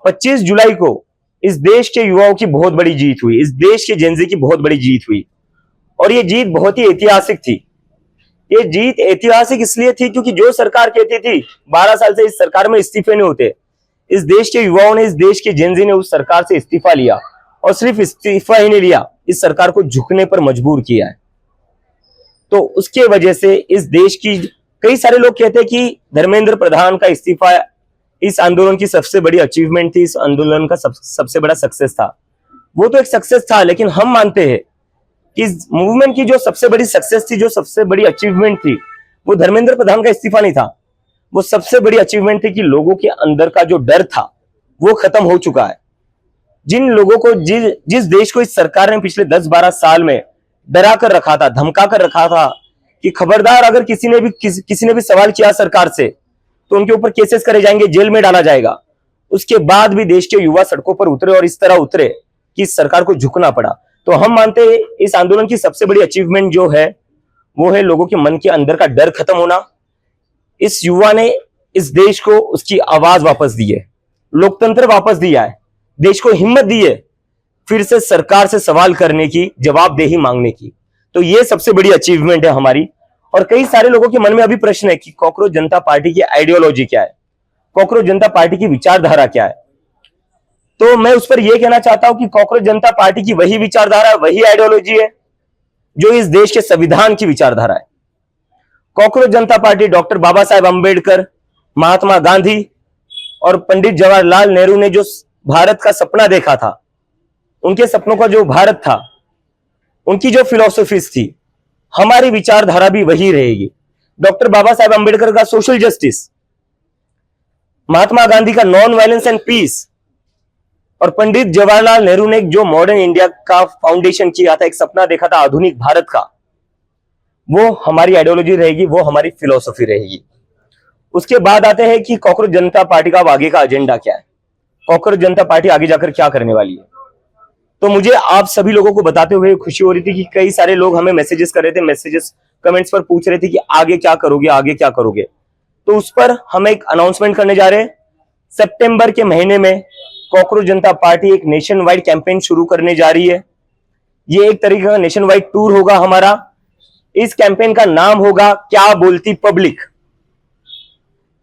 25 जुलाई को इस देश के युवाओं की बहुत बड़ी जीत हुई, इस देश के जेनजी की बहुत बड़ी जीत हुई और ये जीत बहुत ही ऐतिहासिक थी। ये जीत ऐतिहासिक इसलिए थी क्योंकि जो सरकार कहती थी 12 साल से इस सरकार में इस्तीफे नहीं होते, इस देश के युवाओं ने, इस देश के जेनजी ने उस सरकार से इस्तीफा लिया और सिर्फ इस्तीफा ही नहीं लिया, इस सरकार को झुकने पर मजबूर किया है। तो उसके वजह से इस देश की, कई सारे लोग कहते हैं कि धर्मेंद्र प्रधान का इस्तीफा इस आंदोलन की सबसे बड़ी अचीवमेंट थी, इस आंदोलन का सबसे बड़ा सक्सेस था। वो तो एक सक्सेस था, लेकिन हम मानते हैं कि इस मूवमेंट की जो सबसे बड़ी सक्सेस थी, जो सबसे बड़ी अचीवमेंट थी, वो धर्मेंद्र प्रधान का इस्तीफा नहीं था। वो सबसे बड़ी अचीवमेंट थी कि लोगों के अंदर का जो डर था वो खत्म हो चुका है। जिन लोगों को, जिस देश को इस सरकार ने पिछले 10-12 साल में डरा कर रखा था, धमका कर रखा था कि खबरदार अगर किसी ने भी सवाल किया सरकार से तो उनके ऊपर केसेस करे जाएंगे, जेल में डाला जाएगा। उसके बाद भी देश के युवा सड़कों पर उतरे और इस तरह उतरे कि इस सरकार को झुकना पड़ा। तो हम मानते हैं इस आंदोलन की सबसे बड़ी अचीवमेंट जो है वो है लोगों के मन के अंदर का डर खत्म होना। इस युवा ने इस देश को उसकी आवाज वापस दी है, लोकतंत्र वापस दिया है, देश को हिम्मत दी है फिर से सरकार से सवाल करने की, जवाबदेही मांगने की। तो ये सबसे बड़ी अचीवमेंट है हमारी। और कई सारे लोगों के मन में अभी प्रश्न है कि कॉकरोच जनता पार्टी की आइडियोलॉजी क्या है, कॉकरोच जनता पार्टी की विचारधारा क्या है। तो मैं उस पर यह कहना चाहता हूं कि कॉकरोच जनता पार्टी की वही विचारधारा, वही आइडियोलॉजी है जो इस देश के संविधान की विचारधारा है। कॉकरोच जनता पार्टी डॉक्टर बाबा साहेब अंबेडकर, महात्मा गांधी और पंडित जवाहरलाल नेहरू ने जो भारत का सपना देखा था, उनके सपनों का जो भारत था, उनकी जो फिलॉसफीज थी, हमारी विचारधारा भी वही रहेगी। डॉक्टर बाबा साहेब अंबेडकर का सोशल जस्टिस, महात्मा गांधी का नॉन वायलेंस एंड पीस और पंडित जवाहरलाल नेहरू ने जो मॉडर्न इंडिया का फाउंडेशन किया था, एक सपना देखा था आधुनिक भारत का, वो हमारी आइडियोलॉजी रहेगी, वो हमारी फिलॉसफी रहेगी। उसके बाद आते हैं कि कॉकरोच जनता पार्टी का आगे का एजेंडा क्या है, कॉकरोच जनता पार्टी आगे जाकर क्या करने वाली है। तो मुझे आप सभी लोगों को बताते हुए खुशी हो रही थी कि कई सारे लोग हमें मैसेजेस कर रहे थे, मैसेजेस कमेंट्स पर पूछ रहे थे कि आगे क्या करोगे, आगे क्या करोगे। तो उस पर हम एक अनाउंसमेंट करने जा रहे हैं। सितंबर के महीने में कॉकरोच जनता पार्टी एक नेशन वाइड कैंपेन शुरू करने जा रही है। ये एक तरीके का नेशन वाइड टूर होगा हमारा। इस कैंपेन का नाम होगा क्या बोलती पब्लिक,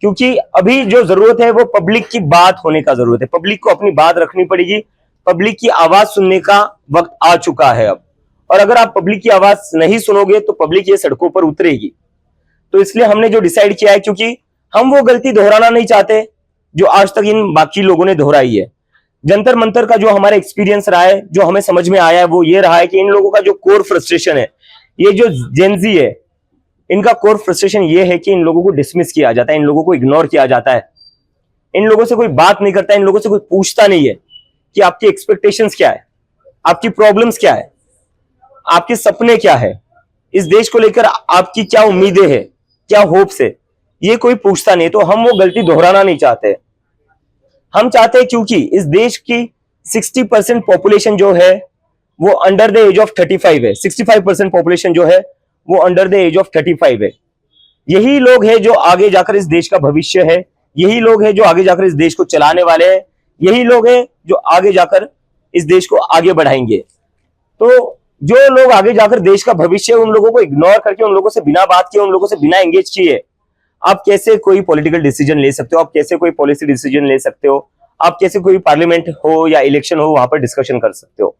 क्योंकि अभी जो जरूरत है वो पब्लिक की बात होने का जरूरत है। पब्लिक को अपनी बात रखनी पड़ेगी, पब्लिक की आवाज सुनने का वक्त आ चुका है अब। और अगर आप पब्लिक की आवाज नहीं सुनोगे तो पब्लिक ये सड़कों पर उतरेगी। तो इसलिए हमने जो डिसाइड किया है, क्योंकि हम वो गलती दोहराना नहीं चाहते जो आज तक इन बाकी लोगों ने दोहराई है। जंतर मंतर का जो हमारा एक्सपीरियंस रहा है, जो हमें समझ में आया है, वो ये रहा है कि इन लोगों का जो कोर फ्रस्ट्रेशन है, ये जो जेनजी है, इनका कोर फ्रस्ट्रेशन ये है कि इन लोगों को डिसमिस किया जाता है, इन लोगों को इग्नोर किया जाता है, इन लोगों से कोई बात नहीं करता है, इन लोगों से कोई पूछता नहीं है कि आपकी एक्सपेक्टेशंस क्या है, आपकी प्रॉब्लम्स क्या है, आपके सपने क्या है, इस देश को लेकर आपकी क्या उम्मीदें हैं, क्या होप्स है, ये कोई पूछता नहीं। तो हम वो गलती दोहराना नहीं चाहते। हम चाहते हैं क्योंकि इस देश की 60% पॉपुलेशन जो है वो अंडर द एज ऑफ 35 है, 65% पॉपुलेशन जो है वो अंडर द एज ऑफ 35 है। यही लोग हैं जो आगे जाकर इस देश का भविष्य है, यही लोग हैं जो आगे जाकर इस देश को चलाने वाले हैं, यही लोग हैं जो आगे जाकर इस देश को आगे बढ़ाएंगे। तो जो लोग आगे जाकर देश का भविष्य है, उन लोगों को इग्नोर करके, उन लोगों से बिना बात किए, उन लोगों से बिना एंगेज किए आप कैसे कोई पॉलिटिकल डिसीजन ले सकते हो, आप कैसे कोई पॉलिसी डिसीजन ले सकते हो, आप कैसे कोई पार्लियामेंट हो या इलेक्शन हो वहां पर डिस्कशन कर सकते हो।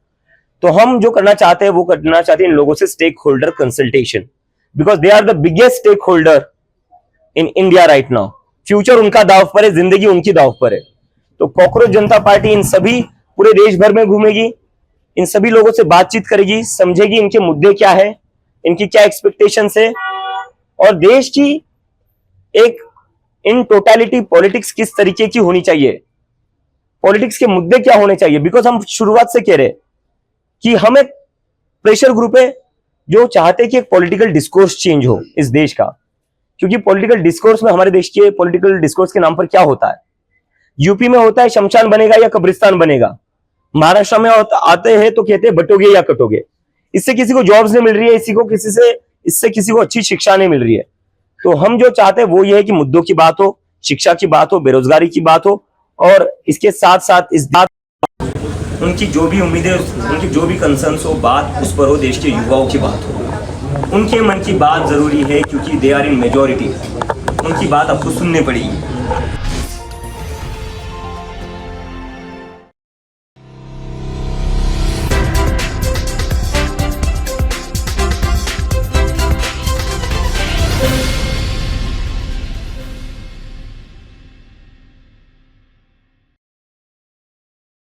तो हम जो करना चाहते हैं वो करना चाहते हैं इन लोगों से stakeholder consultation, because they are the biggest stakeholder in India right now. Future उनका दांव पर है, जिंदगी उनकी दांव पर है। तो कॉकरोच जनता पार्टी इन सभी पूरे देश भर में घूमेगी, इन सभी लोगों से बातचीत करेगी, समझेगी इनके मुद्दे क्या है, इनकी क्या एक्सपेक्टेशंस है और देश की एक इन टोटलिटी पॉलिटिक्स किस तरीके की होनी चाहिए, पॉलिटिक्स के मुद्दे क्या होने चाहिए। बिकॉज हम शुरुआत से कह रहे कि हम एक प्रेशर ग्रुप है जो चाहते कि एक पॉलिटिकल डिस्कोर्स चेंज हो इस देश का। क्योंकि पॉलिटिकल डिस्कोर्स में, हमारे देश के पॉलिटिकल डिस्कोर्स के नाम पर क्या होता है, यूपी में होता है शमशान बनेगा या कब्रिस्तान बनेगा, महाराष्ट्र में आते हैं तो कहते हैं बटोगे या कटोगे। इससे किसी को जॉब्स नहीं मिल रही है, इससे किसी को अच्छी शिक्षा नहीं मिल रही है। तो हम जो चाहते हैं वो ये है कि मुद्दों की बात हो, शिक्षा की बात हो, बेरोजगारी की बात हो और इसके साथ साथ इस बात उनकी जो भी उम्मीदें, उनकी जो भी कंसर्न्स हो, बात उस पर हो, देश के युवाओं की बात हो, उनके मन की बात ज़रूरी है क्योंकि दे आर इन मेजॉरिटी, उनकी बात आपको सुननी पड़ेगी।